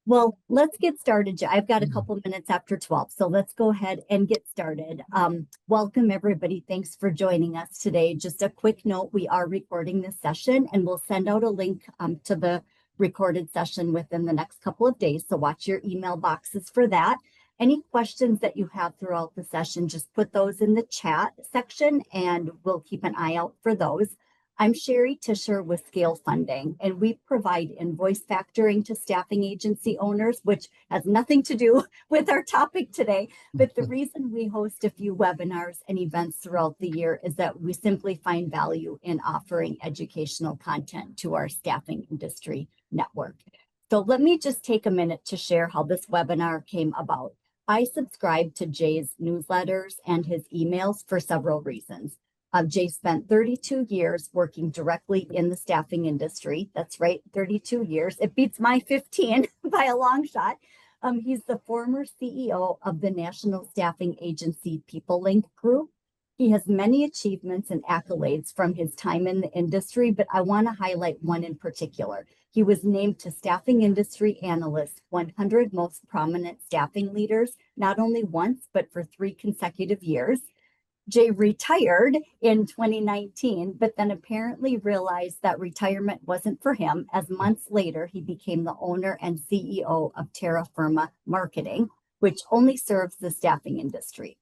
Well, let's get started. I've got a couple minutes after 12, so let's go ahead and get started. Welcome, everybody. Thanks for joining us today. Just a quick note, we are recording this session and we'll send out a link to the recorded session within the next couple of days, so watch your email boxes for that. Any questions that you have throughout the session, just put those in the chat section and we'll keep an eye out for those. I'm Sherry Tischer with Scale Funding, and we provide invoice factoring to staffing agency owners, which has nothing to do with our topic today. But the reason we host a few webinars and events throughout the year is that we simply find value in offering educational content to our staffing industry network. So let me just take a minute to share how this webinar came about. I subscribe to Jay's newsletters and his emails for several reasons. Jay spent 32 years working directly in the staffing industry. That's right, 32 years. It beats my 15 by a long shot. He's the former CEO of the national staffing agency PeopleLink Group. He has many achievements and accolades from his time in the industry, but I want to highlight one in particular. He was named to Staffing Industry Analyst 100 Most Prominent Staffing Leaders, not only once, but for 3 consecutive years. Jay retired in 2019, but then apparently realized that retirement wasn't for him, as months later he became the owner and CEO of Terra Firma Marketing, which only serves the staffing industry.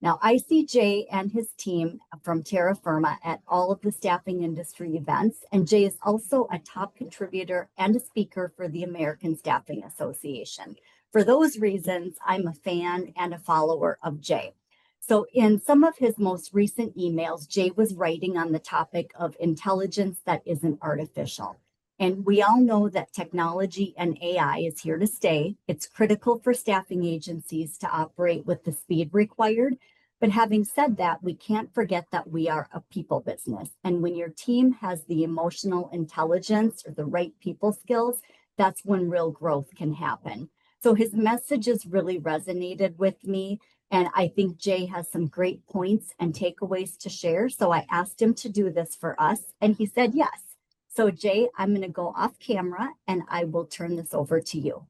Now, I see Jay and his team from Terra Firma at all of the staffing industry events, and Jay is also a top contributor and a speaker for the American Staffing Association. For those reasons, I'm a fan and a follower of Jay. So in some of his most recent emails, Jay was writing on the topic of intelligence that isn't artificial. And we all know that technology and AI is here to stay. It's critical for staffing agencies to operate with the speed required. But having said that, we can't forget that we are a people business. And when your team has the emotional intelligence or the right people skills, that's when real growth can happen. So his messages really resonated with me. And I think Jay has some great points and takeaways to share. So I asked him to do this for us, and he said yes. So Jay, I'm going to go off camera and I will turn this over to you.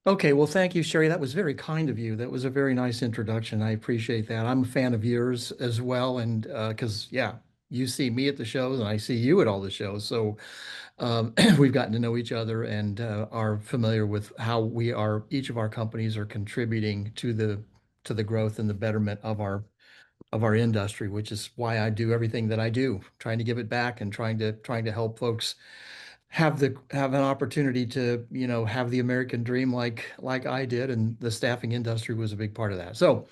Okay, well, thank you, Sherry. That was very kind of you. That was a very nice introduction. I appreciate that. I'm a fan of yours as well. And because, yeah, you see me at the shows and I see you at all the shows. So we've gotten to know each other and are familiar with how each of our companies are contributing to the growth and the betterment of our industry, which is why I do everything that I do, trying to give it back and trying to help folks have an opportunity to, have the American dream like I did, and the staffing industry was a big part of that. So,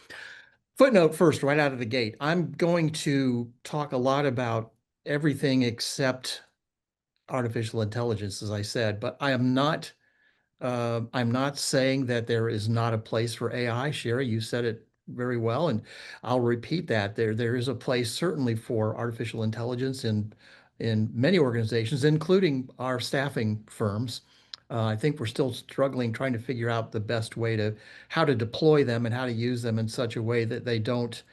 footnote first, right out of the gate, I'm going to talk a lot about everything except artificial intelligence, as I said, but I'm not saying that there is not a place for AI. Sherry, you said it very well, and I'll repeat that. There is a place certainly for artificial intelligence in many organizations, including our staffing firms. I think we're still struggling trying to figure out the best way to how to deploy them and how to use them in such a way that they don't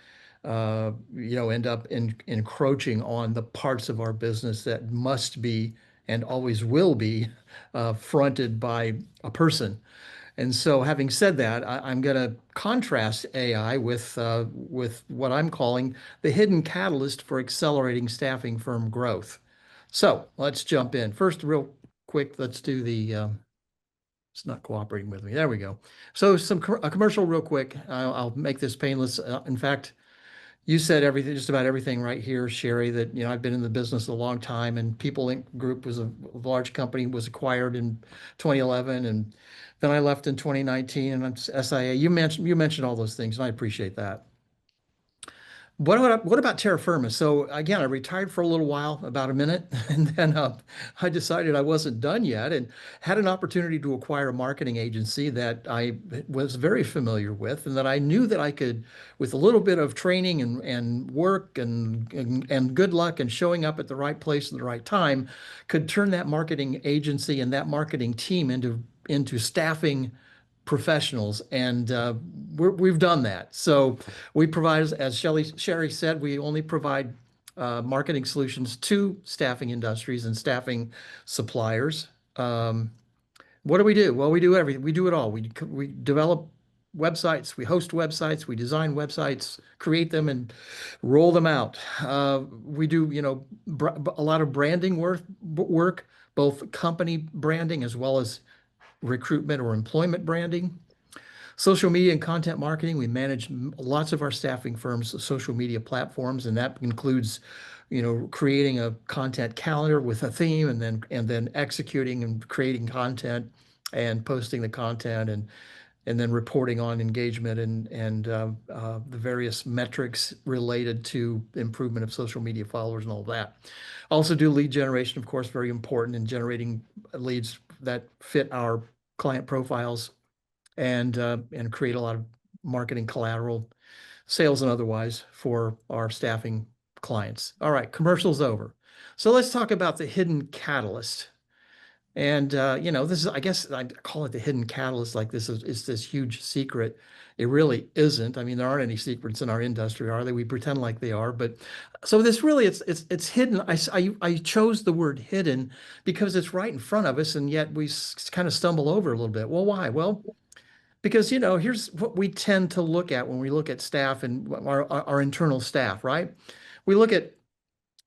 end up encroaching on the parts of our business that must be and always will be fronted by a person. And so, having said that, I'm going to contrast AI with what I'm calling the hidden catalyst for accelerating staffing firm growth. So let's jump in. First, real quick, let's do the. It's not cooperating with me. There we go. So a commercial real quick. I'll make this painless. In fact, you said everything, just about everything right here, Sherry, that, I've been in the business a long time, and People Inc. Group was a large company, was acquired in 2011. And then I left in 2019 and I'm SIA. You mentioned all those things, and I appreciate that. What about terra firma? So again, I retired for a little while, about a minute, and then I decided I wasn't done yet, and had an opportunity to acquire a marketing agency that I was very familiar with, and that I knew that I could, with a little bit of training and work and good luck and showing up at the right place at the right time, could turn that marketing agency and that marketing team into staffing professionals, and we've done that. So we provide, as Sherry said, we only provide marketing solutions to staffing industries and staffing suppliers. What do we do? Well, we do everything. We do it all. We develop websites, we host websites, we design websites, create them, and roll them out. We do, a lot of branding work, both company branding as well as recruitment or employment branding. Social media and content marketing, we manage lots of our staffing firms' social media platforms, and that includes, creating a content calendar with a theme, and then executing and creating content and posting the content, and then reporting on engagement and the various metrics related to improvement of social media followers and all that. Also do lead generation, of course, very important in generating leads that fit our client profiles and create a lot of marketing collateral, sales and otherwise, for our staffing clients. All right, commercial's over. So let's talk about the hidden catalyst. And this is, I guess I call it the hidden catalyst, like this is this huge secret. It really isn't. I mean, there aren't any secrets in our industry, are they? We pretend like they are, but so this really, it's hidden. I chose the word hidden because it's right in front of us, and yet we kind of stumble over a little bit. Well, why? Well, because, here's what we tend to look at when we look at staff and our internal staff, right? We look at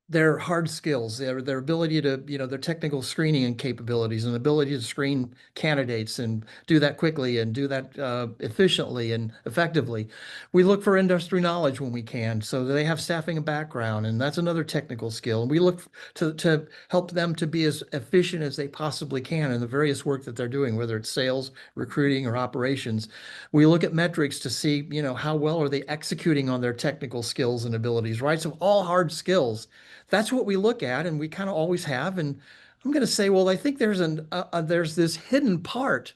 their hard skills, their ability to, their technical screening and capabilities and ability to screen candidates and do that quickly and do that efficiently and effectively. We look for industry knowledge when we can, so that they have staffing and background, and that's another technical skill. And we look to help them to be as efficient as they possibly can in the various work that they're doing, whether it's sales, recruiting, or operations. We look at metrics to see, how well are they executing on their technical skills and abilities, right? So all hard skills. That's what we look at, and we kind of always have. And I'm going to say, well, I think there's this hidden part.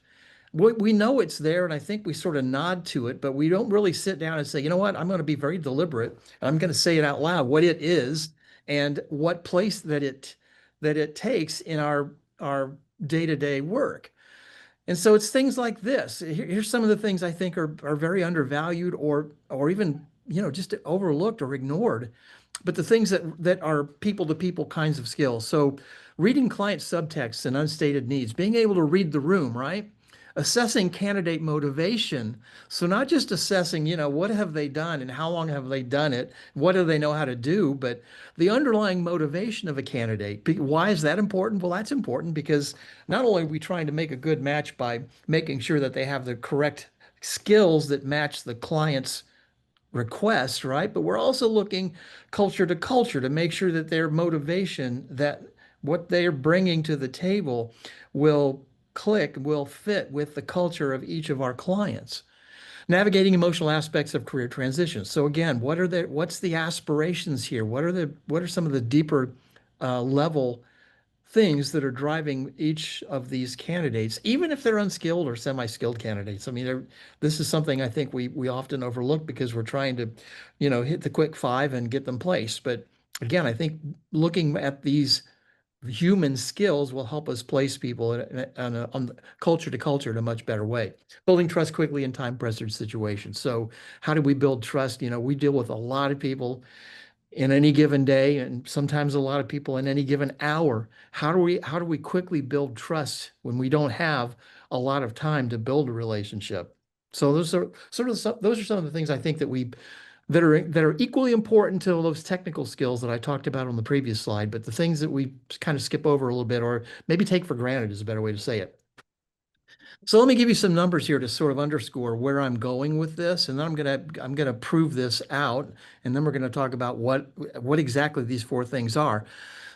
We know it's there, and I think we sort of nod to it, but we don't really sit down and say, you know what, I'm going to be very deliberate. I'm going to say it out loud, what it is, and what place that it takes in our day-to-day work. And so it's things like this. Here's some of the things I think are very undervalued, or even, just overlooked or ignored, but the things that are people-to-people kinds of skills. So reading client subtext and unstated needs, being able to read the room, right? Assessing candidate motivation. So not just assessing, what have they done and how long have they done it? What do they know how to do? But the underlying motivation of a candidate. Why is that important? Well, that's important because not only are we trying to make a good match by making sure that they have the correct skills that match the client's request, right? But we're also looking culture to culture to make sure that their motivation, that what they're bringing to the table will fit with the culture of each of our clients. Navigating emotional aspects of career transitions. So again, what's the aspirations here? What are some of the deeper level things that are driving each of these candidates, even if they're unskilled or semi-skilled candidates? I mean, this is something I think we often overlook because we're trying to, hit the quick five and get them placed. But again, I think looking at these human skills will help us place people on culture to culture in a much better way. Building trust quickly in time-pressured situations. So how do we build trust? We deal with a lot of people in any given day, and sometimes a lot of people in any given hour. How do we quickly build trust when we don't have a lot of time to build a relationship? So those are some of the things I think that are equally important to those technical skills that I talked about on the previous slide, but the things that we kind of skip over a little bit, or maybe take for granted, is a better way to say it. So let me give you some numbers here to sort of underscore where I'm going with this, and then I'm gonna prove this out, and then we're gonna talk about what exactly these four things are.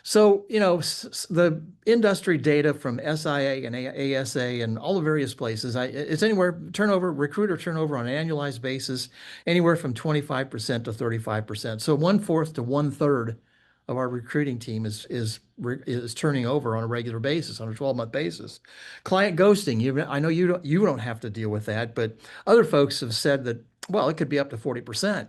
So, the industry data from SIA and ASA and all the various places, it's anywhere, recruiter turnover on an annualized basis, anywhere from 25% to 35%. So 1/4 to 1/3 of our recruiting team is turning over on a regular basis, on a 12-month basis. Client ghosting, I know you don't have to deal with that, but other folks have said that, well, it could be up to 40%.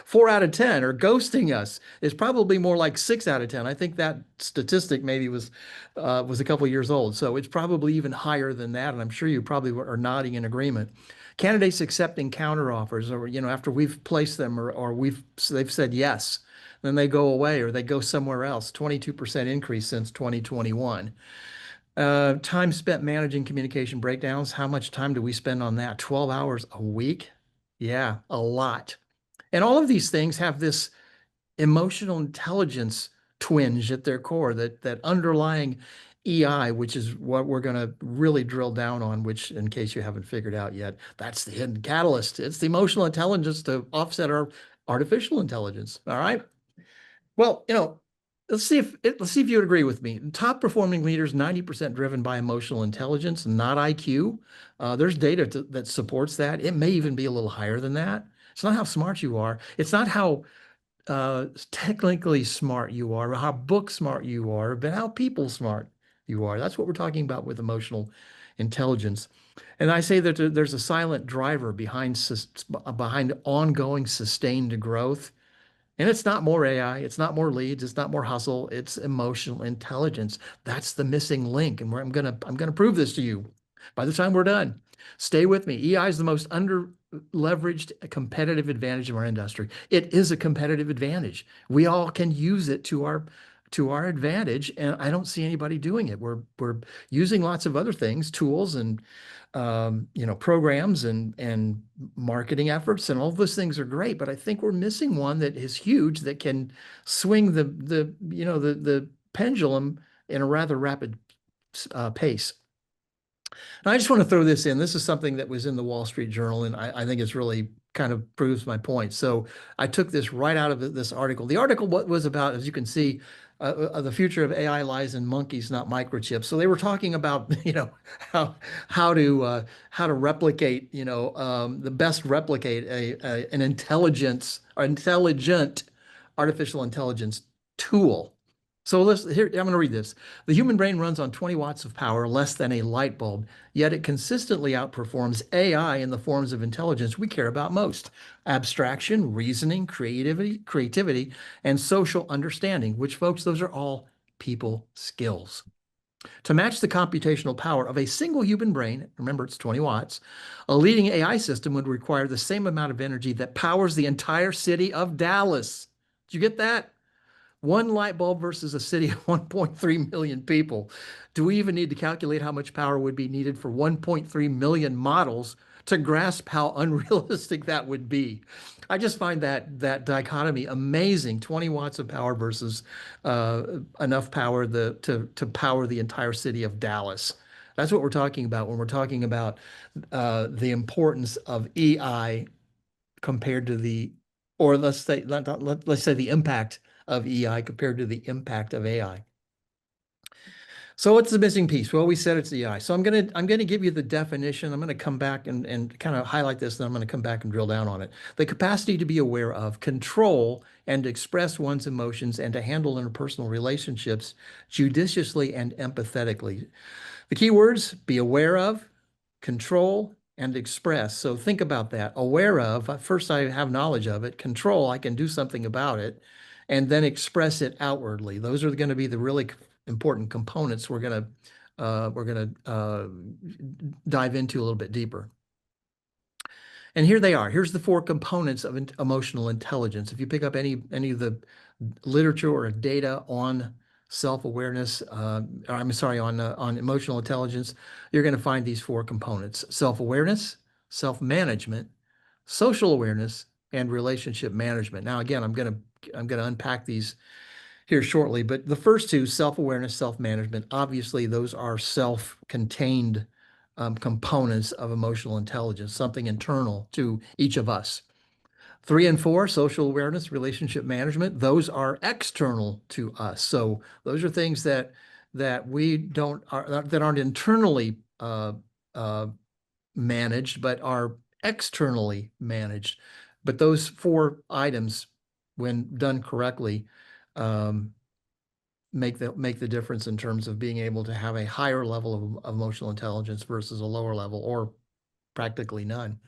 4 out of 10 are ghosting us. It's probably more like 6 out of 10. I think that statistic maybe was a couple of years old. So it's probably even higher than that. And I'm sure you probably are nodding in agreement. Candidates accepting counteroffers, or, after we've placed them, or they've said yes, then they go away or they go somewhere else. 22% increase since 2021. Time spent managing communication breakdowns. How much time do we spend on that? 12 hours a week? Yeah, a lot. And all of these things have this emotional intelligence twinge at their core, that underlying EI, which is what we're going to really drill down on, which, in case you haven't figured out yet, that's the hidden catalyst. It's the emotional intelligence to offset our artificial intelligence. All right. Well, let's see if you would agree with me. Top performing leaders, 90% driven by emotional intelligence, not IQ. There's data that supports that. It may even be a little higher than that. It's not how smart you are. It's not how technically smart you are, how book smart you are, but how people smart you are. That's what we're talking about with emotional intelligence. And I say that there's a silent driver behind ongoing sustained growth. And it's not more AI, it's not more leads, it's not more hustle, it's emotional intelligence. That's the missing link. And I'm gonna prove this to you by the time we're done. Stay with me. EI is the most under leveraged competitive advantage of our industry. It is a competitive advantage. We all can use it to our advantage, and I don't see anybody doing it. We're using lots of other things, tools and programs and marketing efforts, and all of those things are great, but I think we're missing one that is huge that can swing the pendulum in a rather rapid pace. And I just want to throw this in. This is something that was in the Wall Street Journal, and I think it's really kind of proves my point. So I took this right out of this article. The article was about, as you can see, the future of AI lies in monkeys, not microchips. So they were talking about, how how to replicate, the best replicate an intelligent artificial intelligence tool. So here, I'm going to read this. The human brain runs on 20 watts of power, less than a light bulb, yet it consistently outperforms AI in the forms of intelligence we care about most: abstraction, reasoning, creativity, and social understanding, which, folks, those are all people skills. To match the computational power of a single human brain, remember it's 20 watts, a leading AI system would require the same amount of energy that powers the entire city of Dallas. Did you get that? One light bulb versus a city of 1.3 million people. Do we even need to calculate how much power would be needed for 1.3 million models to grasp how unrealistic that would be? I just find that dichotomy amazing. 20 watts of power versus enough power to power the entire city of Dallas. That's what we're talking about when we're talking about the importance of EI compared to or let's say the impact of EI compared to the impact of AI. So what's the missing piece? Well, we said it's EI. So I'm gonna give you the definition. I'm gonna come back and kind of highlight this, then I'm gonna come back and drill down on it. The capacity to be aware of, control, and express one's emotions, and to handle interpersonal relationships judiciously and empathetically. The key words: be aware of, control, and express. So think about that. Aware of, first I have knowledge of it. Control, I can do something about it, and then express it outwardly. Those are going to be the really important components we're going to dive into a little bit deeper. And here they are. Here's the four components of emotional intelligence. If you pick up any of the literature or data on self-awareness, on emotional intelligence, you're going to find these four components: self-awareness, self-management, social awareness, and relationship management. Now, again, I'm going to unpack these here shortly, but the first two, self-awareness, self-management, obviously those are self-contained components of emotional intelligence, something internal to each of us. 3 and 4, social awareness, relationship management, those are external to us. So those are things that aren't internally managed, but are externally managed. But those 4 items, when done correctly, make the difference in terms of being able to have a higher level of emotional intelligence versus a lower level, or practically none.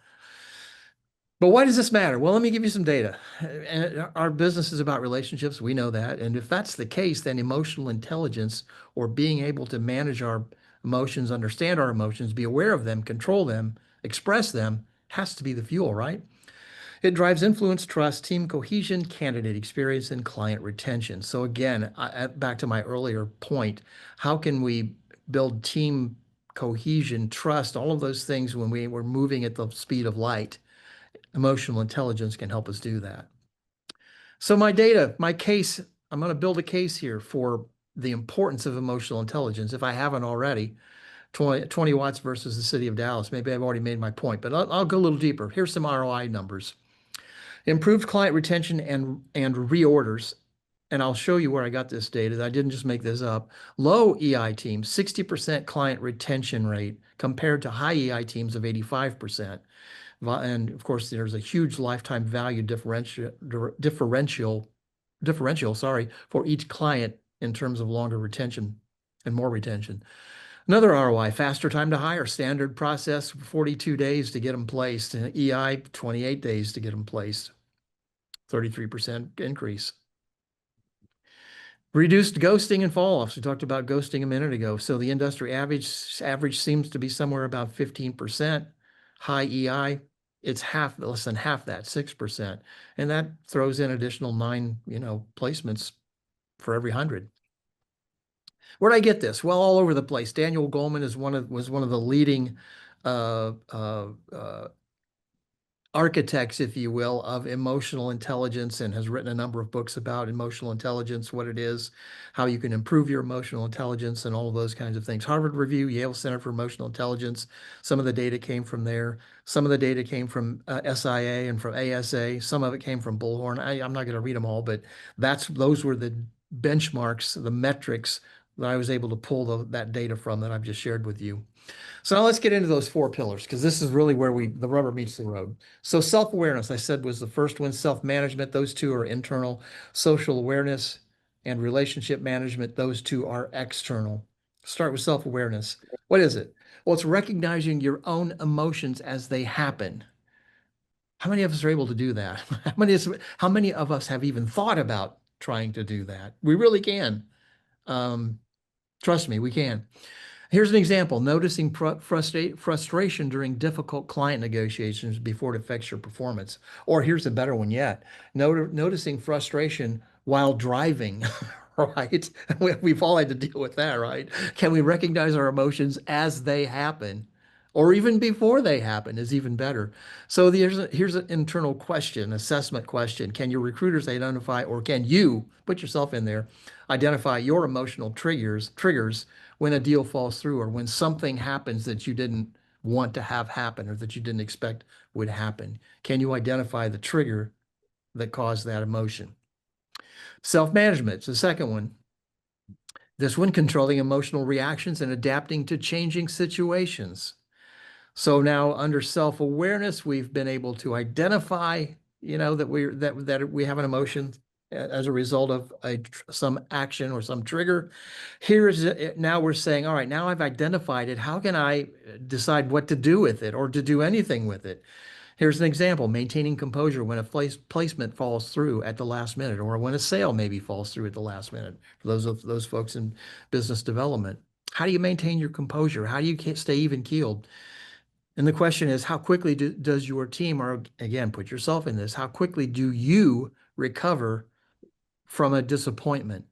But why does this matter? Well, let me give you some data. And our business is about relationships. We know that. And if that's the case, then emotional intelligence, or being able to manage our emotions, understand our emotions, be aware of them, control them, express them, has to be the fuel, right? It drives influence, trust, team cohesion, candidate experience, and client retention. So again, back to my earlier point, how can we build team cohesion, trust, all of those things when we're moving at the speed of light. Emotional intelligence can help us do that. So my data, my case, I'm going to build a case here for the importance of emotional intelligence. If I haven't already, 20 watts versus the city of Dallas. Maybe I've already made my point, but I'll go a little deeper. Here's some ROI numbers. Improved client retention and reorders. And I'll show you where I got this data. I didn't just make this up. Low EI teams, 60% client retention rate compared to high EI teams of 85%. And of course, there's a huge lifetime value differential, for each client in terms of longer retention and more retention. Another ROI, faster time to hire, standard process, 42 days to get them placed, and EI, 28 days to get them placed, 33% increase. Reduced ghosting and fall-offs. We talked about ghosting a minute ago. So the industry average seems to be somewhere about 15%. High EI, it's less than half that, 6%. And that throws in additional 9, placements for every 100. Where'd I get this? Well, all over the place. Daniel Goleman was one of the leading architects, if you will, of emotional intelligence, and has written a number of books about emotional intelligence, what it is, how you can improve your emotional intelligence, and all of those kinds of things. Harvard Review, Yale Center for Emotional Intelligence. Some of the data came from there. Some of the data came from SIA and from ASA. Some of it came from Bullhorn. I'm not going to read them all, but those were the benchmarks, the metrics that I was able to pull that data from that I've just shared with you. So now let's get into those 4 pillars, because this is really where the rubber meets the road. So self-awareness, I said, was the first one. Self-management, those 2 are internal. Social awareness and relationship management, those 2 are external. Start with self-awareness. What is it? Well, it's recognizing your own emotions as they happen. How many of us are able to do that? How many of us have even thought about trying to do that? We really can. Trust me, we can. Here's an example: noticing frustration during difficult client negotiations before it affects your performance. Or here's a better one yet: noticing frustration while driving, right? We've all had to deal with that, right? Can we recognize our emotions as they happen? Or even before they happen is even better. So here's an internal question, assessment question. Can your recruiters identify, or can you put yourself in there, identify your emotional triggers when a deal falls through, or when something happens that you didn't want to have happen, or that you didn't expect would happen? Can you identify the trigger that caused that emotion? Self-management is the second one. This one, controlling emotional reactions and adapting to changing situations. So now under self-awareness, we've been able to identify, that we have an emotion as a result of some action or some trigger. Now we're saying, all right, now I've identified it. How can I decide what to do with it, or to do anything with it? Here's an example: maintaining composure when a placement falls through at the last minute, or when a sale maybe falls through at the last minute, for those folks in business development. How do you maintain your composure? How do you stay even keeled? And the question is, how quickly does your team, or again, put yourself in this, how quickly do you recover from a disappointment?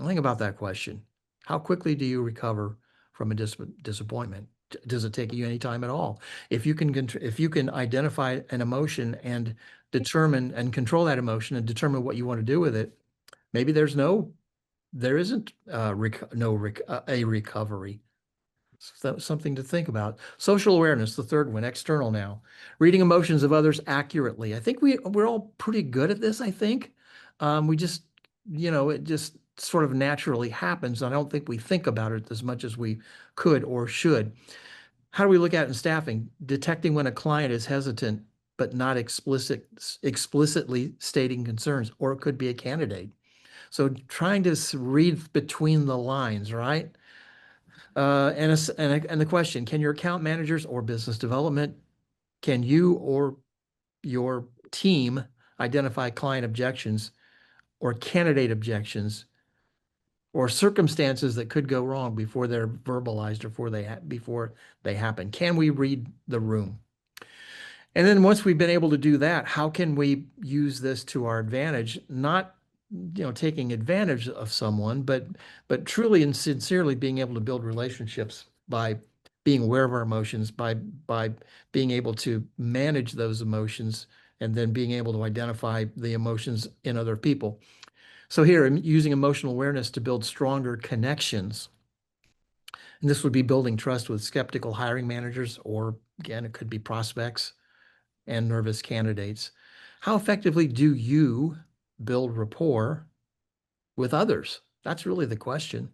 Think about that question. How quickly do you recover from a disappointment? Does it take you any time at all? If you can identify an emotion and determine and control that emotion and determine what you want to do with it, maybe there isn't a recovery. So something to think about. Social awareness, the third one, external now. Reading emotions of others accurately. I think we're all pretty good at this, I think. We just, it just sort of naturally happens. I don't think we think about it as much as we could or should. How do we look at it in staffing? Detecting when a client is hesitant but not explicitly stating concerns, or it could be a candidate. So trying to read between the lines, right? And the question: can your account managers or business development, can you or your team identify client objections or candidate objections or circumstances that could go wrong before they're verbalized, or before they happen? Can we read the room? And then once we've been able to do that, how can we use this to our advantage? Not taking advantage of someone, but truly and sincerely being able to build relationships by being aware of our emotions, by being able to manage those emotions, and then being able to identify the emotions in other people. So here, I'm using emotional awareness to build stronger connections. And this would be building trust with skeptical hiring managers, or again, it could be prospects and nervous candidates. How effectively do you build rapport with others? That's really the question.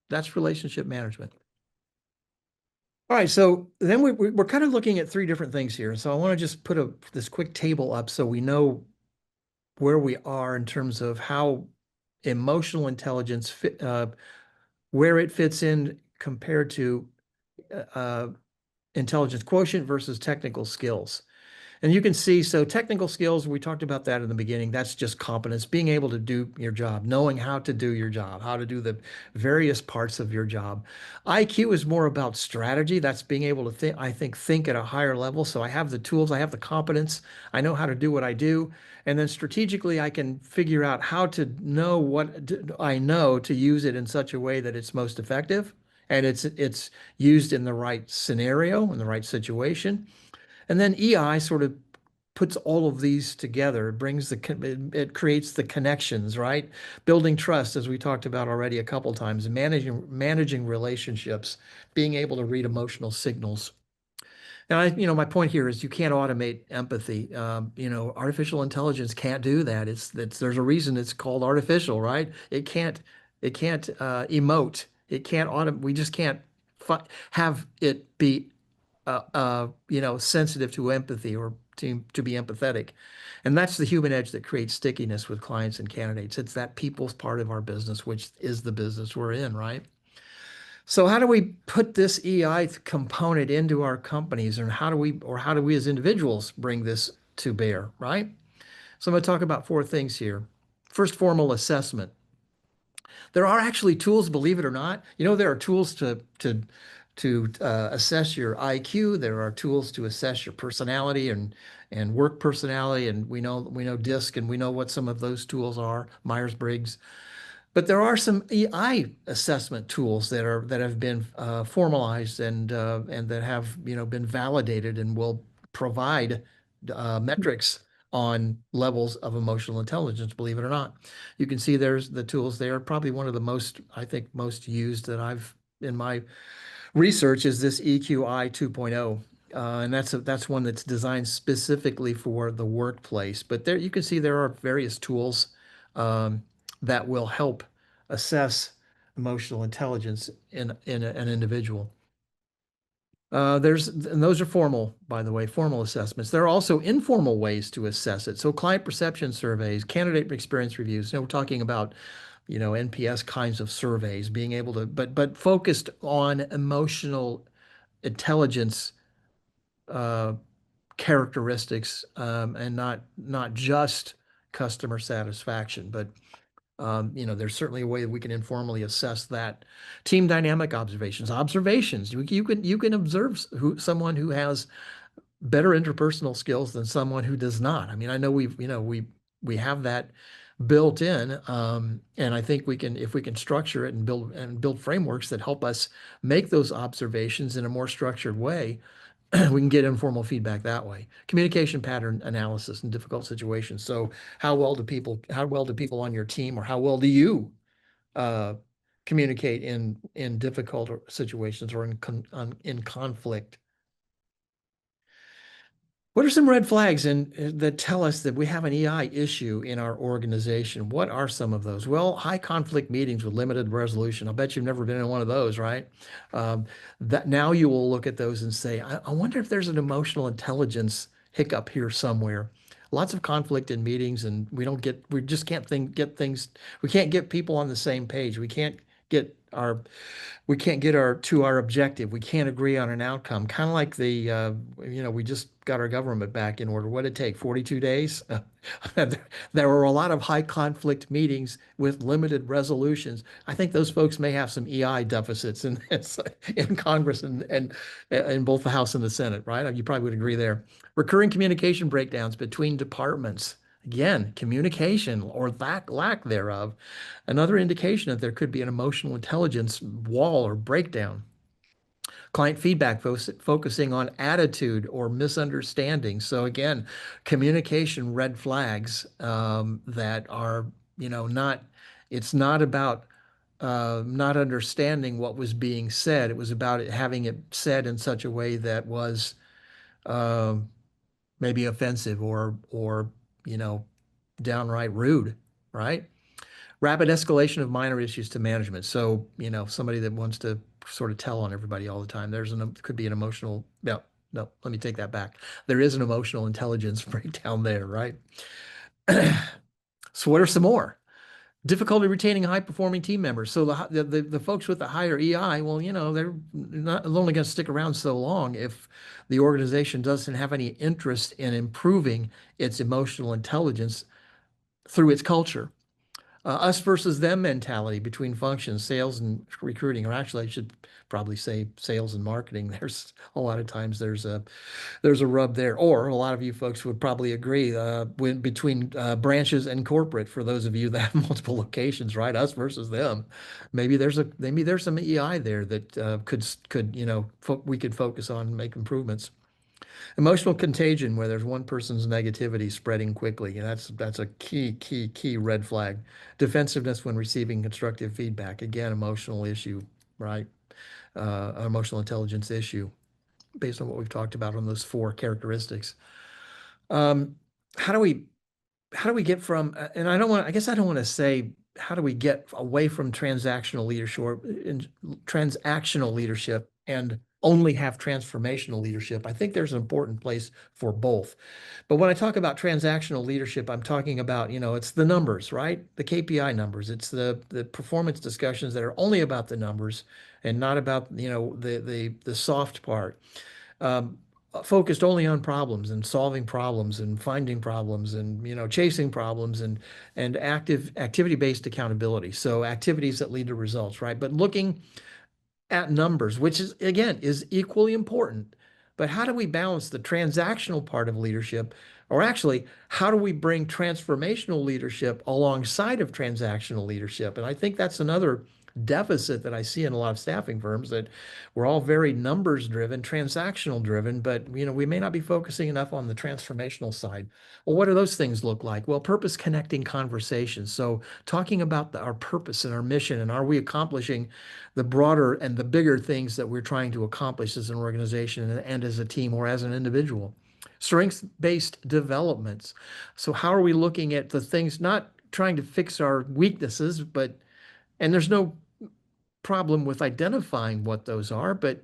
That's relationship management. All right, so then we're kind of looking at three different things here. So I want to just put this quick table up so we know where we are in terms of how emotional intelligence where it fits in compared to uh, intelligence quotient versus technical skills. And you can see, so technical skills, we talked about that in the beginning. That's just competence, being able to do your job, knowing how to do your job, how to do the various parts of your job. IQ is more about strategy. That's being able to think, I think at a higher level. So I have the tools, I have the competence, I know how to do what I do. And then strategically, I can figure out how to know what I know to use it in such a way that it's most effective and it's used in the right scenario, in the right situation. And then EI sort of puts all of these together. It brings it creates the connections, right? Building trust, as we talked about already a couple times, managing relationships, being able to read emotional signals. And my point here is you can't automate empathy. Artificial intelligence can't do that. There's a reason it's called artificial, right? It can't emote. It can't we just can't have it be sensitive to empathy or to be empathetic. And that's the human edge that creates stickiness with clients and candidates. It's that people's part of our business, which is the business we're in, right? So how do we put this EI component into our companies, and how do we as individuals bring this to bear, right? So I'm going to talk about four things here. First, formal assessment. There are actually tools, believe it or not. There are tools to assess your IQ. There are tools to assess your personality and work personality, and we know DISC, and we know what some of those tools are, Myers-Briggs. But there are some EI assessment tools that have been formalized and that have been validated and will provide metrics on levels of emotional intelligence. Believe it or not, you can see there's the tools there. Probably one of the most used that I've in my research is this EQI 2.0. And that's one that's designed specifically for the workplace. But there you can see there are various tools um, that will help assess emotional intelligence in an individual. And those are formal, by the way, formal assessments. There are also informal ways to assess it. So client perception surveys, candidate experience reviews. We're talking about NPS kinds of surveys, being able to, but focused on emotional intelligence uh, characteristics, and not just customer satisfaction. But there's certainly a way that we can informally assess that. Team dynamic observations. You can observe someone who has better interpersonal skills than someone who does not. I mean, I know we have that built in, and I think if we can structure it and build frameworks that help us make those observations in a more structured way, we can get informal feedback that way. Communication pattern analysis in difficult situations. So how well do people on your team, or how well do you uh, communicate in difficult situations or in conflict? What are some red flags that tell us that we have an EI issue in our organization? What are some of those? Well, high conflict meetings with limited resolution. I'll bet you've never been in one of those, right? Um, that now you will look at those and say, I wonder if there's an emotional intelligence hiccup here somewhere. Lots of conflict in meetings, and we just can't get things, we can't get people on the same page. Get our we can't get our objective. We can't agree on an outcome. Kind of like we just got our government back in order. What did it take? 42 days? There were a lot of high conflict meetings with limited resolutions. I think those folks may have some EI deficits in Congress and in both the House and the Senate, right? You probably would agree there. Recurring communication breakdowns between departments. Again, communication or lack thereof, another indication that there could be an emotional intelligence wall or breakdown. Client feedback focusing on attitude or misunderstanding. So again, communication red flags that are, not, it's not about not understanding what was being said. It was about having it said in such a way that was um maybe offensive or you know downright rude, right? Rapid escalation of minor issues to management. So, somebody that wants to sort of tell on everybody all the time. Could be an emotional, no, no, let me take that back. There is an emotional intelligence breakdown there, right? So what are some more? Difficulty retaining high performing team members. So the folks with the higher EI, well, they're not only going to stick around so long if the organization doesn't have any interest in improving its emotional intelligence through its culture. Us versus them mentality between functions, sales and recruiting, or actually I should probably say sales and marketing. There's a lot of times there's a rub there, or a lot of you folks would probably agree between branches and corporate. For those of you that have multiple locations, right? Us versus them. Maybe there's some EI there that could we could focus on and make improvements. Emotional contagion, where there's one person's negativity spreading quickly, and that's a key red flag. Defensiveness when receiving constructive feedback. Again, emotional issue, right? Emotional intelligence issue based on what we've talked about on those four characteristics. Um, how do we how do we get from and I guess I don't want to say how do we get away from transactional leadership and only have transformational leadership. I think there's an important place for both. But when I talk about transactional leadership, I'm talking about, it's the numbers, right? The KPI numbers. It's the performance discussions that are only about the numbers and not about, the soft part. Um, Focused only on problems and solving problems and finding problems and chasing problems and activity-based accountability. So activities that lead to results, right? But looking at numbers, which is again is equally important. But how do we balance the transactional part of leadership? Or actually, how do we bring transformational leadership alongside of transactional leadership? And I think that's another deficit that I see in a lot of staffing firms, that we're all very numbers driven, transactional driven, but we may not be focusing enough on the transformational side. Well, what do those things look like? Well, purpose connecting conversations. So talking about our purpose and our mission, and are we accomplishing the broader and the bigger things that we're trying to accomplish as an organization and as a team or as an individual. Strengths-based developments. So how are we looking at the things, not trying to fix our weaknesses, and there's no problem with identifying what those are, but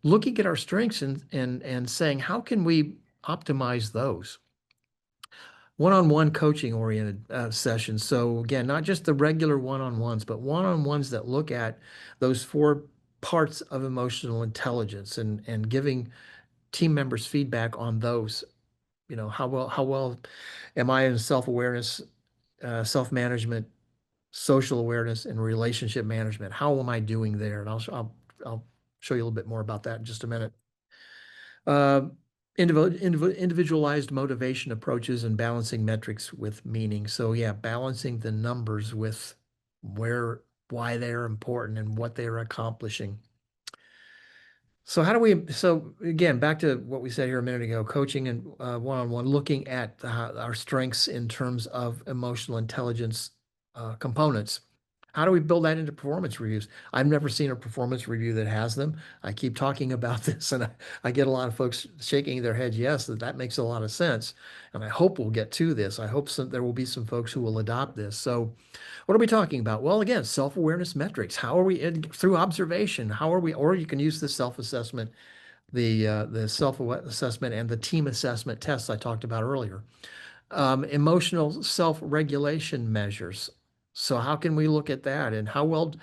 looking at our strengths and saying, how can we optimize those? One-on-one coaching oriented sessions. So again, not just the regular one-on-ones, but one-on-ones that look at those four parts of emotional intelligence and giving team members feedback on those. How well am I in self-awareness, self-management, social awareness, and relationship management? How am I doing there? And I'll show you a little bit more about that in just a minute. Uh, Individualized motivation approaches and balancing metrics with meaning. So yeah, balancing the numbers with why they're important and what they're accomplishing. So again, back to what we said here a minute ago, coaching and one-on-one, looking at our strengths in terms of emotional intelligence components. How do we build that into performance reviews? I've never seen a performance review that has them. I keep talking about this, and I get a lot of folks shaking their heads, yes, that makes a lot of sense. And I hope we'll get to this. I hope there will be some folks who will adopt this. So what are we talking about? Well, again, self-awareness metrics. How are we through observation? How are we, or you can use the self-assessment, the self-assessment and the team assessment tests I talked about earlier. Emotional self-regulation measures. So how can we look at that, and how well,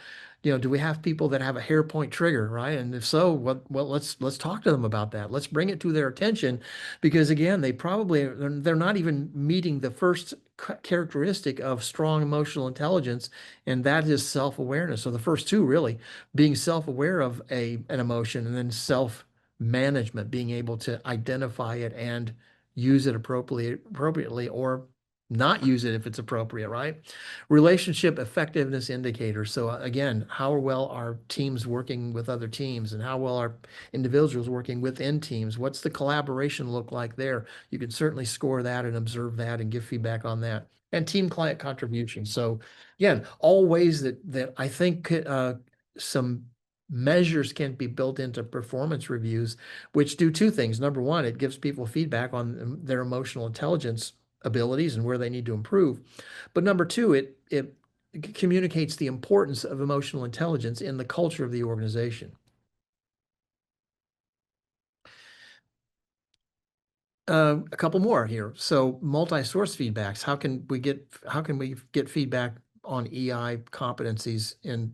do we have people that have a hair point trigger, right? And if so, well, let's talk to them about that. Let's bring it to their attention, because again, they're not even meeting the first characteristic of strong emotional intelligence, and that is self-awareness. So the first two really being self-aware of an emotion, and then self-management, being able to identify it and use it appropriately or not use it if it's appropriate, right? Relationship effectiveness indicators. So again, how well are teams working with other teams, and how well are individuals working within teams? What's the collaboration look like there? You can certainly score that and observe that and give feedback on that. And team client contribution. So again, all ways that I think some measures can be built into performance reviews, which do two things. Number one, it gives people feedback on their emotional intelligence abilities and where they need to improve. But number two, it communicates the importance of emotional intelligence in the culture of the organization. A couple more here. So multi-source feedbacks. How can we get feedback on EI competencies in,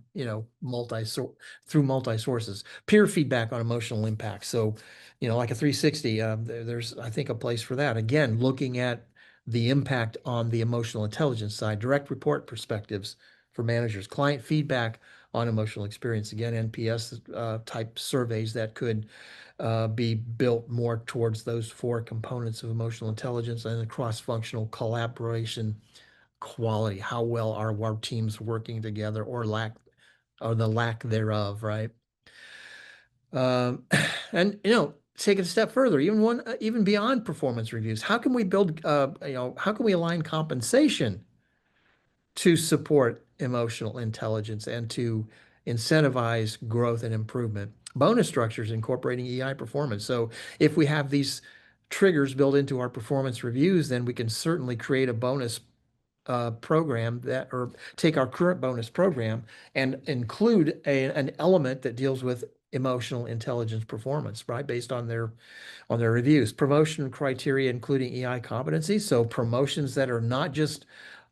through multi-sources? Peer feedback on emotional impact. So, like a 360, there's, I think, a place for that. Again, looking at the impact on the emotional intelligence side, direct report perspectives for managers, client feedback on emotional experience. Again, NPS type surveys that could be built more towards those four components of emotional intelligence and the cross-functional collaboration quality. How well are our teams working together, or the lack thereof, right? Um, and take it a step further, even beyond performance reviews. How can we how can we align compensation to support emotional intelligence and to incentivize growth and improvement? Bonus structures incorporating EI performance. So if we have these triggers built into our performance reviews, then we can certainly create a bonus program or take our current bonus program and include an element that deals with emotional intelligence performance, right? Based on their reviews. Promotion criteria, including EI competencies. So promotions that are not just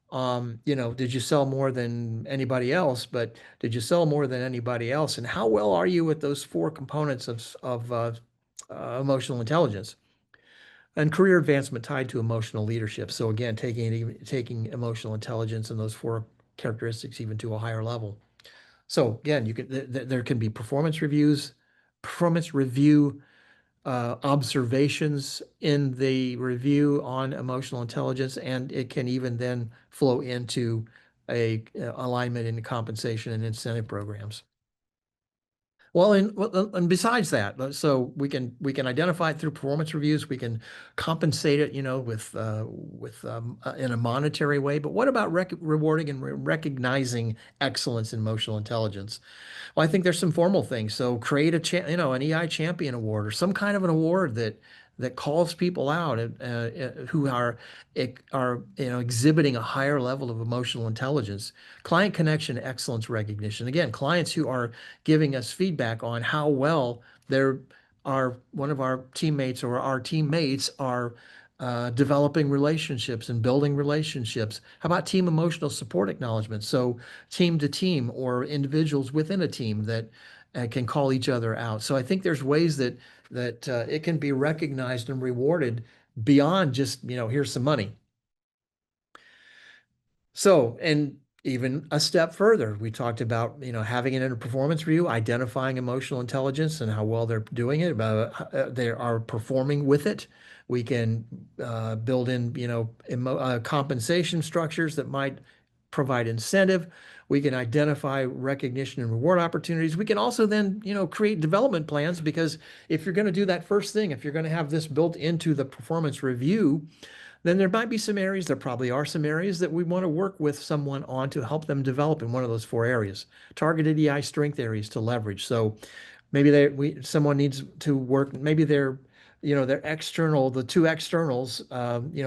did you sell more than anybody else, but did you sell more than anybody else? And how well are you with those four components of emotional intelligence? And career advancement tied to emotional leadership. So again, taking emotional intelligence and those four characteristics even to a higher level. So again, there can be performance review observations in the review on emotional intelligence, and it can even then flow into a alignment in compensation and incentive programs. And besides that, so we can identify it through performance reviews. We can compensate it, with in a monetary way. But what about rewarding and recognizing excellence in emotional intelligence? Well, I think there's some formal things. So create an EI champion award or some kind of an award that calls people out who are exhibiting a higher level of emotional intelligence. Client connection excellence recognition. Again, clients who are giving us feedback on how well one of our teammates or our teammates are developing relationships and building relationships. How about team emotional support acknowledgement? So team to team or individuals within a team that can call each other out. So I think there's ways that it can be recognized and rewarded beyond just, here's some money. So, and even a step further, we talked about, having it in a performance review, identifying emotional intelligence and how well they're doing it, they are performing with it. We can build in, compensation structures that might provide incentive. We can identify recognition and reward opportunities. We can also then, create development plans, because if you're going to do that first thing, if you're going to have this built into the performance review, then there might be some areas, there probably are some areas that we want to work with someone on to help them develop in one of those four areas. Targeted EI strength areas to leverage. So maybe someone needs to work, maybe their external, the two externals,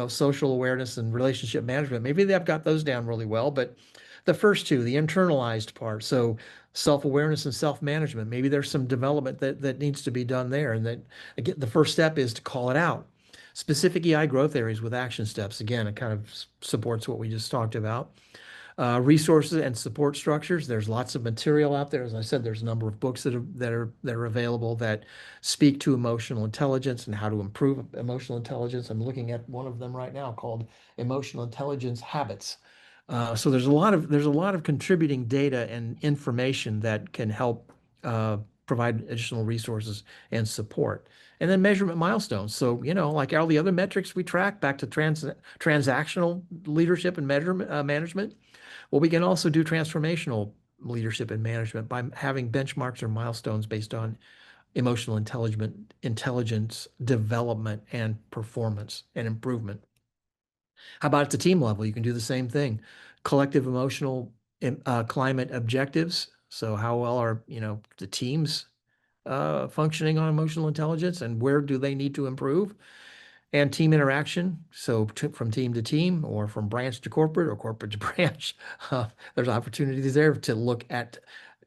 social awareness and relationship management, maybe they've got those down really well, but the first two, the internalized part, so self-awareness and self-management, maybe there's some development that needs to be done there. And that, again, the first step is to call it out. Specific EI growth areas with action steps. Again, it kind of supports what we just talked about. Resources and support structures. There's lots of material out there. As I said, there's a number of books that are available that speak to emotional intelligence and how to improve emotional intelligence. I'm looking at one of them right now called Emotional Intelligence Habits. So there's a lot of contributing data and information that can help provide additional resources and support. And then measurement milestones. So, like all the other metrics we track back to transactional leadership and measurement management. Well, we can also do transformational leadership and management by having benchmarks or milestones based on emotional intelligence development and performance and improvement. How about at the team level? You can do the same thing. Collective emotional climate objectives. So how well are, the teams functioning on emotional intelligence, and where do they need to improve? And team interaction. So from team to team, or from branch to corporate, or corporate to branch, there's opportunities there to look at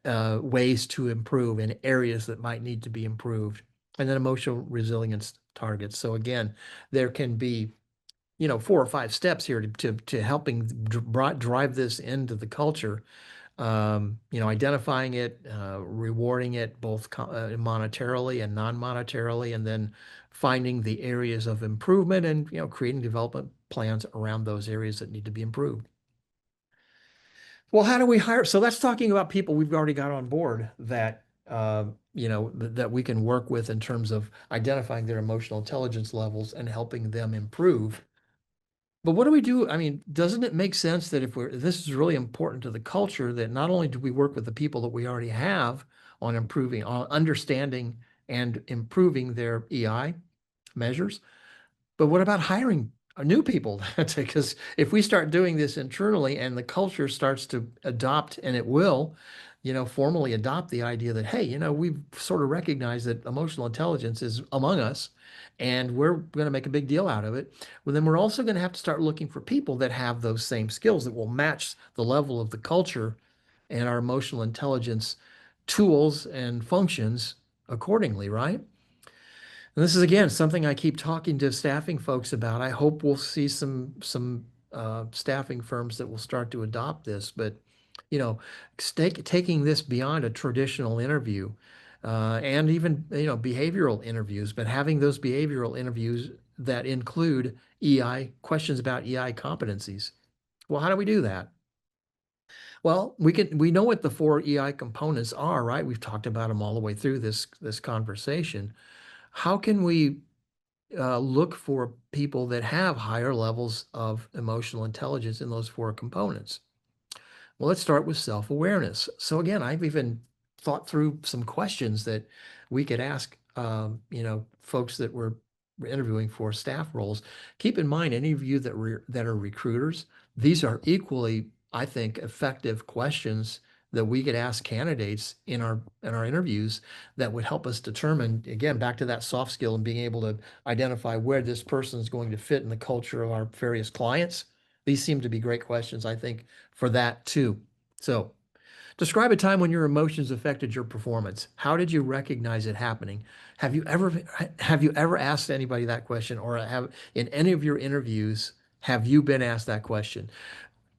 ways to improve in areas that might need to be improved. And then emotional resilience targets. So again, there can be 4 or 5 steps here to helping drive this into the culture. Identifying it, rewarding it both monetarily and non-monetarily, and then finding the areas of improvement and creating development plans around those areas that need to be improved. Well, how do we hire? So that's talking about people we've already got on board that that we can work with in terms of identifying their emotional intelligence levels and helping them improve. But what do we do? I mean, doesn't it make sense that if this is really important to the culture, that not only do we work with the people that we already have on improving, on understanding and improving their EI measures, but what about hiring new people? Because if we start doing this internally and the culture starts to adopt, and it will, formally adopt the idea that, hey, we've sort of recognized that emotional intelligence is among us and we're going to make a big deal out of it. Well, then we're also going to have to start looking for people that have those same skills that will match the level of the culture and our emotional intelligence tools and functions accordingly, right? And this is again something I keep talking to staffing folks about. I hope we'll see some staffing firms that will start to adopt this. But taking this beyond a traditional interview, and even behavioral interviews, but having those behavioral interviews that include EI questions about EI competencies. Well, how do we do that? Well, we know what the 4 EI components are, right? We've talked about them all the way through this conversation. How can we look for people that have higher levels of emotional intelligence in those 4 components? Well, let's start with self-awareness. So again, I've even thought through some questions that we could ask, folks that we're interviewing for staff roles. Keep in mind, any of you that are recruiters, these are equally, I think, effective questions that we could ask candidates in our interviews that would help us determine, again, back to that soft skill and being able to identify where this person is going to fit in the culture of our various clients. These seem to be great questions, I think, for that too. So, describe a time when your emotions affected your performance. How did you recognize it happening? Have you ever asked anybody that question, or have in any of your interviews have you been asked that question?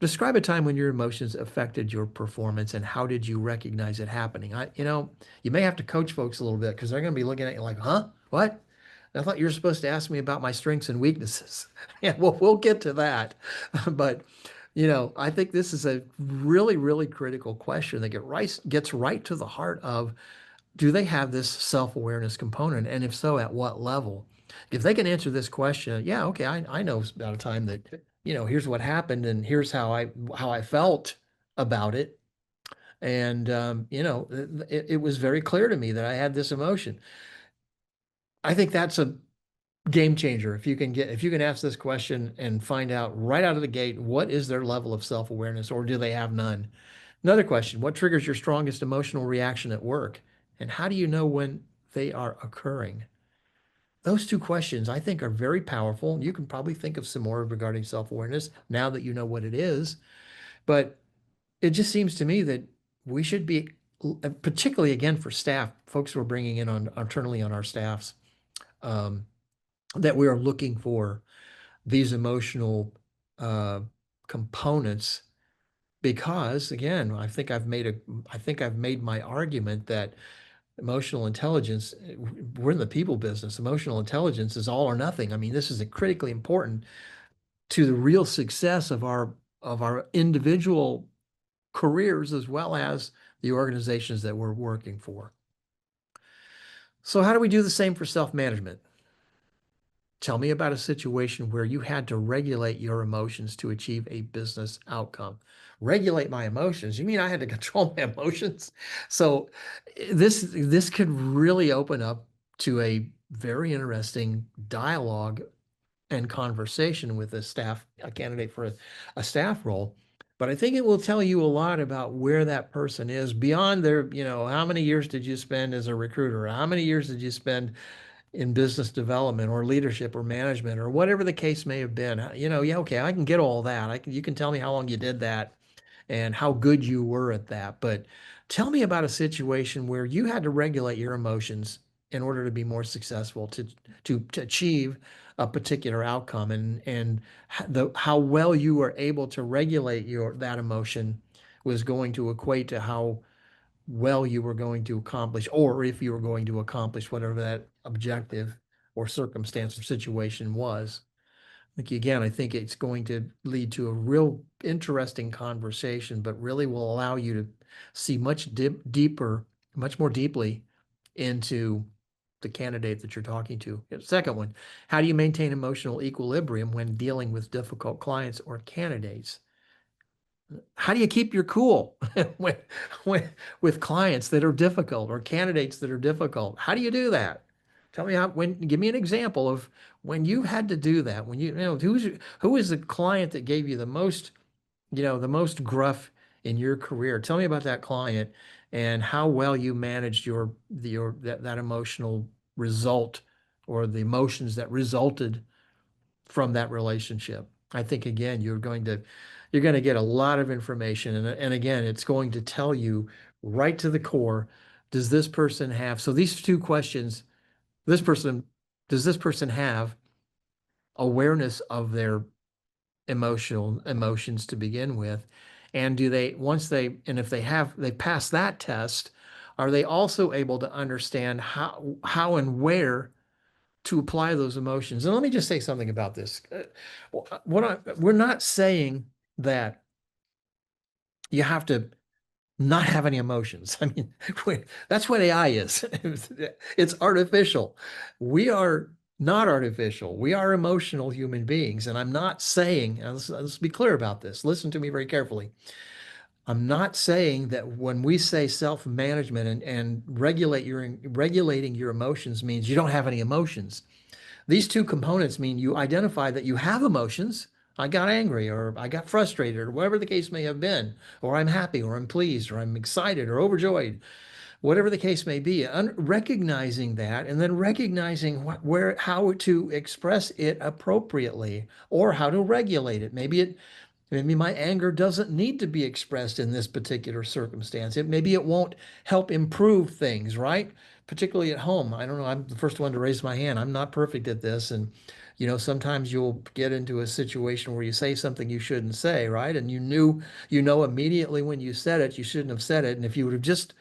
Describe a time when your emotions affected your performance, and how did you recognize it happening? You may have to coach folks a little bit because they're going to be looking at you like, huh? What? I thought you were supposed to ask me about my strengths and weaknesses. Yeah, well, we'll get to that. But, I think this is a really, really critical question that gets right to the heart of, do they have this self-awareness component? And if so, at what level? If they can answer this question, yeah, okay, I know about a time that, here's what happened and here's how I felt about it. And, it was very clear to me that I had this emotion. I think that's a game changer. If you can ask this question and find out right out of the gate, what is their level of self-awareness, or do they have none? Another question, what triggers your strongest emotional reaction at work? And how do you know when they are occurring? Those 2 questions I think are very powerful. You can probably think of some more regarding self-awareness now that you know what it is. But it just seems to me that we should be, particularly again for staff, folks who are bringing in internally on our staffs, um, that we are looking for these emotional uh, components, because again, I think I've made my argument that emotional intelligence, we're in the people business. Emotional intelligence is all or nothing. I mean, this is critically important to the real success of our individual careers as well as the organizations that we're working for. So how do we do the same for self-management? Tell me about a situation where you had to regulate your emotions to achieve a business outcome. Regulate my emotions? You mean I had to control my emotions? So this could really open up to a very interesting dialogue and conversation with a candidate for a staff role. But I think it will tell you a lot about where that person is beyond their, how many years did you spend as a recruiter? How many years did you spend in business development or leadership or management or whatever the case may have been? Yeah, okay, I can get all that. You can tell me how long you did that and how good you were at that. But tell me about a situation where you had to regulate your emotions in order to be more successful to achieve a particular outcome, and how well you were able to regulate that emotion was going to equate to how well you were going to accomplish, or if you were going to accomplish whatever that objective or circumstance or situation was. Like, again, I think it's going to lead to a real interesting conversation, but really will allow you to see deeper, much more deeply into the candidate that you're talking to. The second one, how do you maintain emotional equilibrium when dealing with difficult clients or candidates? How do you keep your cool when, when, with clients that are difficult or candidates that are difficult? How do you do that? Tell me give me an example of when you had to do that, when who is the client that gave you the most gruff in your career? Tell me about that client and how well you managed that emotional result or the emotions that resulted from that relationship. I think again, you're going to get a lot of information, and again, it's going to tell you right to the core. Does this person have, so these two questions, this person, does this person have awareness of their emotions to begin with? And if they pass that test, are they also able to understand how and where to apply those emotions? And let me just say something about this. We're not saying that you have to not have any emotions. I mean, that's what AI is. It's artificial. We are not artificial. We are emotional human beings. And I'm not saying, and let's be clear about this. Listen to me very carefully. I'm not saying that when we say self-management and regulating your emotions means you don't have any emotions. These two components mean you identify that you have emotions. I got angry, or I got frustrated, or whatever the case may have been, or I'm happy, or I'm pleased, or I'm excited, or overjoyed, whatever the case may be. Recognizing that, and then recognizing how to express it appropriately, or how to regulate it. Maybe my anger doesn't need to be expressed in this particular circumstance. Maybe it won't help improve things, right? Particularly at home. I don't know. I'm the first one to raise my hand. I'm not perfect at this. And, sometimes you'll get into a situation where you say something you shouldn't say, right? And you know immediately when you said it, you shouldn't have said it. And if you would have just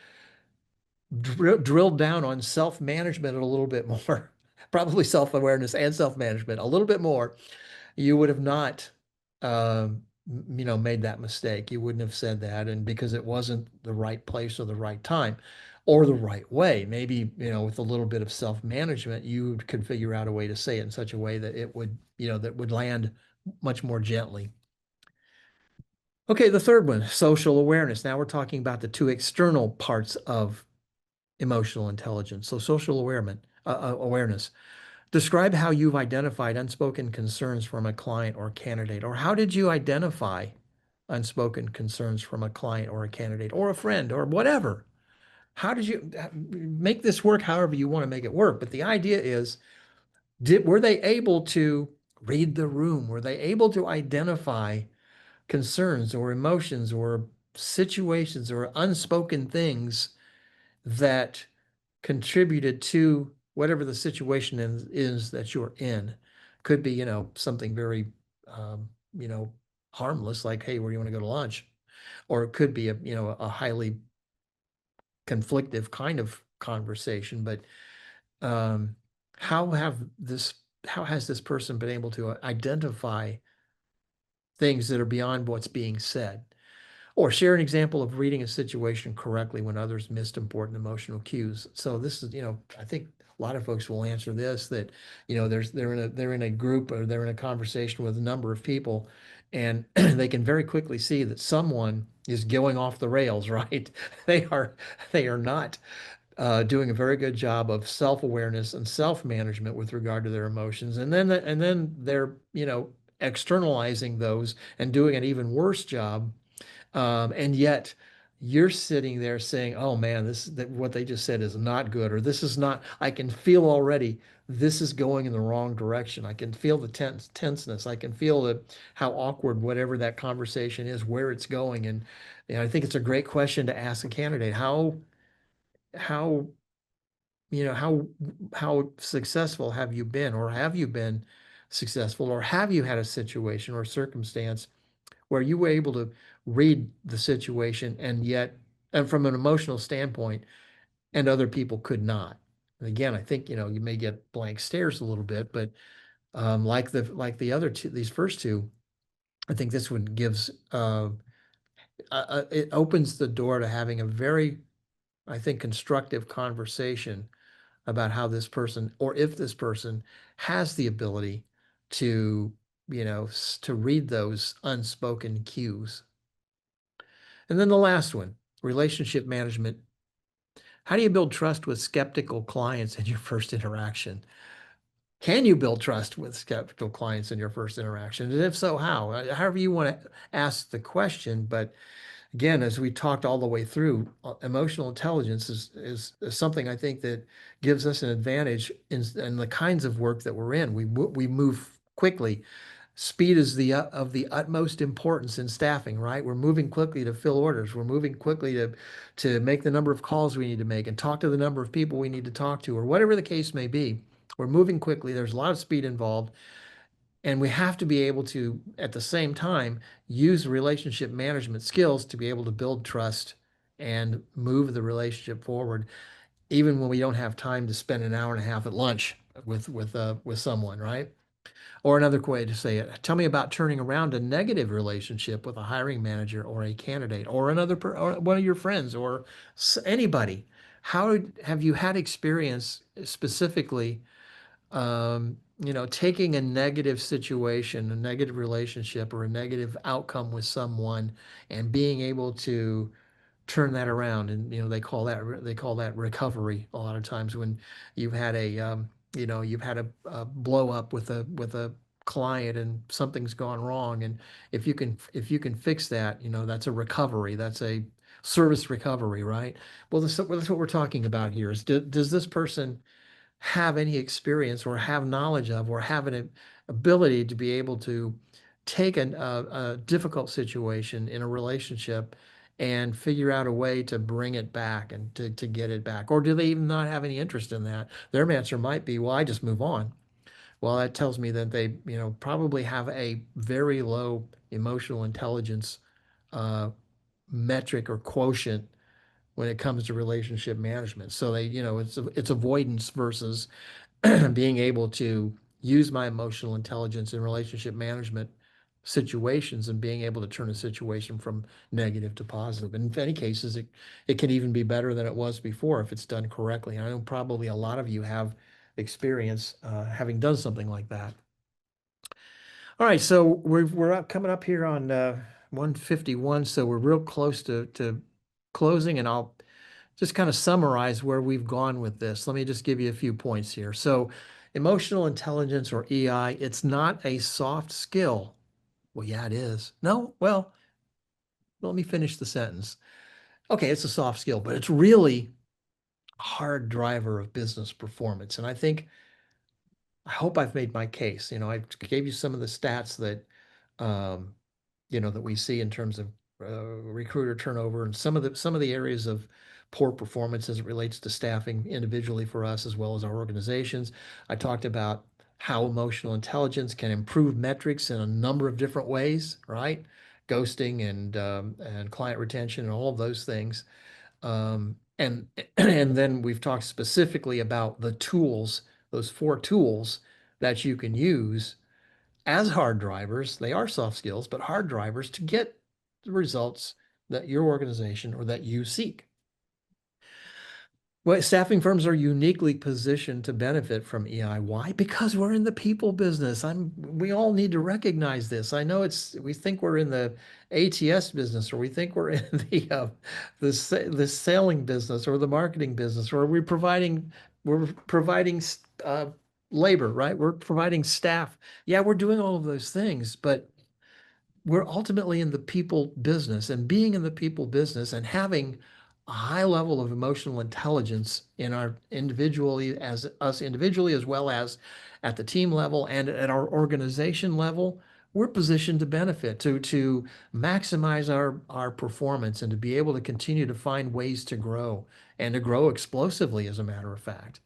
drilled down on self-management a little bit more, probably self-awareness and self-management a little bit more, you would have not, made that mistake. You wouldn't have said that, and because it wasn't the right place or the right time or the right way. Maybe, with a little bit of self-management, you could figure out a way to say it in such a way that it would, that would land much more gently. Okay, the third one, social awareness. Now we're talking about the two external parts of emotional intelligence. So social awareness. Describe how you've identified unspoken concerns from a client or candidate, or how did you identify unspoken concerns from a client or a candidate or a friend or whatever? How did you make this work however you want to make it work? But the idea is, were they able to read the room? Were they able to identify concerns or emotions or situations or unspoken things that contributed to whatever the situation is that you're in? Could be, something very, um, you know, harmless, like, hey, where do you want to go to lunch? Or it could be a highly conflictive kind of conversation. But um, how have this, how has this person been able to identify things that are beyond what's being said? Or share an example of reading a situation correctly when others missed important emotional cues. So this is, I think a lot of folks will answer this that, they're in a group or they're in a conversation with a number of people, and they can very quickly see that someone is going off the rails, right? They are they are not doing a very good job of self-awareness and self-management with regard to their emotions, and then they're externalizing those and doing an even worse job, and yet you're sitting there saying, "Oh man, what they just said is not good," or "This is not. I can feel already. This is going in the wrong direction. I can feel the tenseness. I can feel how awkward whatever that conversation is, where it's going." And I think it's a great question to ask a candidate. How how successful have you been, or have you been successful, or have you had a situation or circumstance where you were able to read the situation and from an emotional standpoint, and other people could not. And again, I think you may get blank stares a little bit, but like the other two, these first two, I think this one gives it opens the door to having a very, I think, constructive conversation about how this person, or if this person has the ability to to read those unspoken cues. And then the last one, relationship management. How do you build trust with skeptical clients in your first interaction? Can you build trust with skeptical clients in your first interaction? And if so, how? However you want to ask the question. But again, as we talked all the way through, emotional intelligence is something I think that gives us an advantage in the kinds of work that we're in. We move quickly. Speed is of the utmost importance in staffing, right? We're moving quickly to fill orders. We're moving quickly to make the number of calls we need to make and talk to the number of people we need to talk to, or whatever the case may be. We're moving quickly. There's a lot of speed involved, and we have to be able to, at the same time, use relationship management skills to be able to build trust and move the relationship forward, even when we don't have time to spend an hour and a half at lunch with someone, right? Or another way to say it, tell me about turning around a negative relationship with a hiring manager or a candidate or or one of your friends or anybody. How have you had experience specifically, taking a negative situation, a negative relationship, or a negative outcome with someone and being able to turn that around? And they call that recovery a lot of times when you've had a blow up with a client and something's gone wrong, and if you can fix that, that's a recovery. That's a service recovery, right? Well, that's what we're talking about here is, does this person have any experience or have knowledge of or have an ability to be able to take a difficult situation in a relationship and figure out a way to bring it back and to get it back? Or do they even not have any interest in that? Their answer might be, well, I just move on. Well, that tells me that they, probably have a very low emotional intelligence uh, metric or quotient when it comes to relationship management. So it's avoidance versus being able to use my emotional intelligence in relationship management situations and being able to turn a situation from negative to positive. And in many cases, it can even be better than it was before if it's done correctly. I know probably a lot of you have experience having done something like that. All right, so coming up here on 151, so we're real close to closing, and I'll just kind of summarize where we've gone with this. Let me just give you a few points here. So, emotional intelligence, or EI, it's not a soft skill. Well, yeah, it is. No, well, let me finish the sentence. Okay, it's a soft skill, but it's really a hard driver of business performance. And I hope I've made my case. I gave you some of the stats um, that we see in terms of recruiter turnover and some of the areas of poor performance as it relates to staffing individually for us as well as our organizations. I talked about how emotional intelligence can improve metrics in a number of different ways, right? Ghosting and client retention and all of those things. And and then we've talked specifically about the tools, those four tools that you can use as hard drivers. They are soft skills, but hard drivers to get the results that your organization or that you seek. Well, staffing firms are uniquely positioned to benefit from EI. Why? Because we're in the people business. We all need to recognize this. I know we think we're in the ATS business, or we think we're in the selling business or the marketing business, or we're providing uh, labor, right? We're providing staff. Yeah, we're doing all of those things, but we're ultimately in the people business, and being in the people business and having a high level of emotional intelligence in our individually as us individually, as well as at the team level and at our organization level, we're positioned to benefit, to maximize our performance, and to be able to continue to find ways to grow, and to grow explosively, as a matter of fact.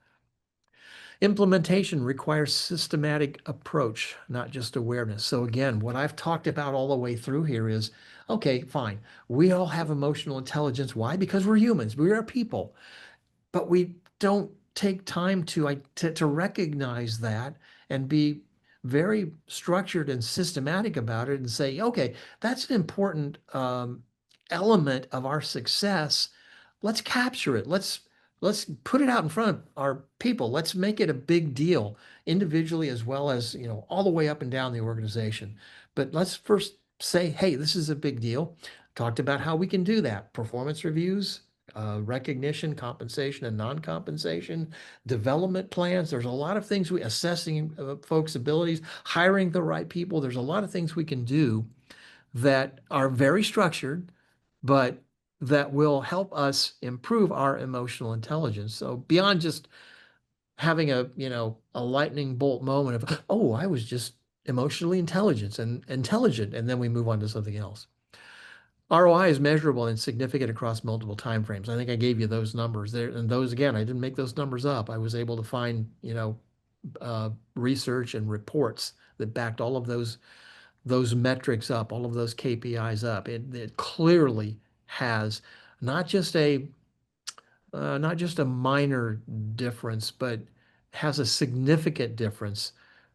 Implementation requires systematic approach, not just awareness. So again, what I've talked about all the way through here is, okay, fine. We all have emotional intelligence. Why? Because we're humans. We are people. But we don't take time to recognize that and be very structured and systematic about it and say, okay, that's an important element of our success. Let's capture it. Let's put it out in front of our people. Let's make it a big deal, individually as well as, all the way up and down the organization. But let's first say, hey, this is a big deal. Talked about how we can do that. Performance reviews, recognition, compensation and non-compensation, development plans. There's a lot of things assessing folks' abilities, hiring the right people. There's a lot of things we can do that are very structured, but that will help us improve our emotional intelligence. So beyond just having a lightning bolt moment of, oh, I was just emotionally intelligent, and then we move on to something else. ROI is measurable and significant across multiple timeframes. I think I gave you those numbers there, and those, again, I didn't make those numbers up. I was able to find, research and reports that backed all of those metrics up, all of those KPIs up. It clearly has not just a minor difference, but has a significant difference,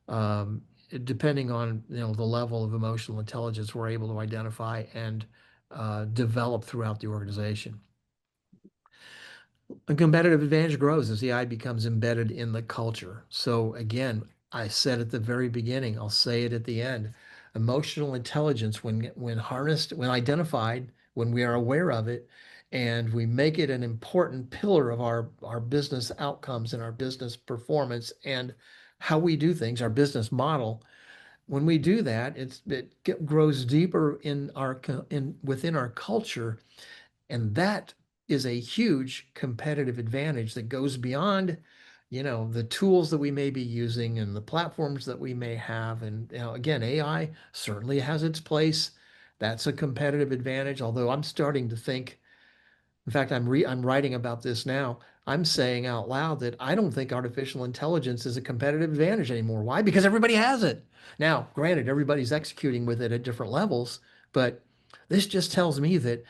um, depending on the level of emotional intelligence we're able to identify and develop throughout the organization. A competitive advantage grows as AI becomes embedded in the culture. So again, I said at the very beginning, I'll say it at the end. Emotional intelligence, when harnessed, when identified, when we are aware of it, and we make it an important pillar of our business outcomes and our business performance and how we do things, our business model. When we do that, it grows deeper within our culture, and that is a huge competitive advantage that goes beyond, the tools that we may be using and the platforms that we may have. And, again, AI certainly has its place. That's a competitive advantage. Although I'm starting to think, in fact, I'm writing about this now. I'm saying out loud that I don't think artificial intelligence is a competitive advantage anymore. Why? Because everybody has it. Now, granted, everybody's executing with it at different levels, but this just tells me that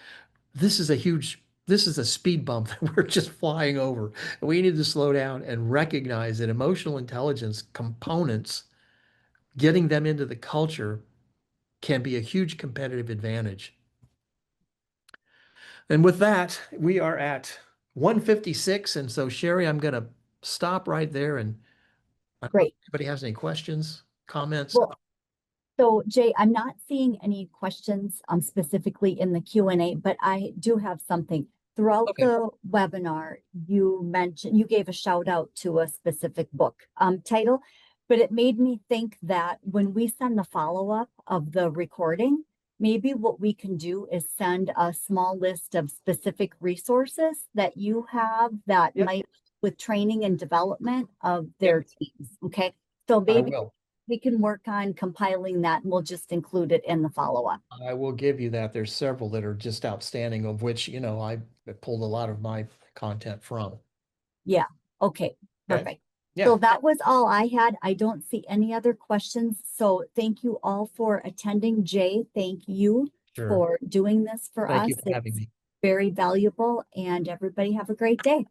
this is a speed bump that we're just flying over. We need to slow down and recognize that emotional intelligence components, getting them into the culture, can be a huge competitive advantage. And with that, we are at 1:56. And so, Sherry, I'm going to stop right there. And I don't know Great. if anybody has any questions, comments. Well, so Jay, I'm not seeing any questions specifically in the Q&A, but I do have something. Throughout Okay. the webinar, you gave a shout out to a specific book title, but it made me think that when we send the follow-up of the recording, maybe what we can do is send a small list of specific resources that you have that Yep. might with training and development of Yep. their teams. Okay. So I maybe will. we can work on compiling that and we'll just include it in the follow-up. I will give you that. There's several that are just outstanding, of which, I pulled a lot of my content from. Yeah. Okay. Okay. Perfect. Yeah. So that was all I had. I don't see any other questions. So thank you all for attending. Jay, thank you Sure. for doing this for Thank us. you for having It's me. very valuable, and everybody have a great day.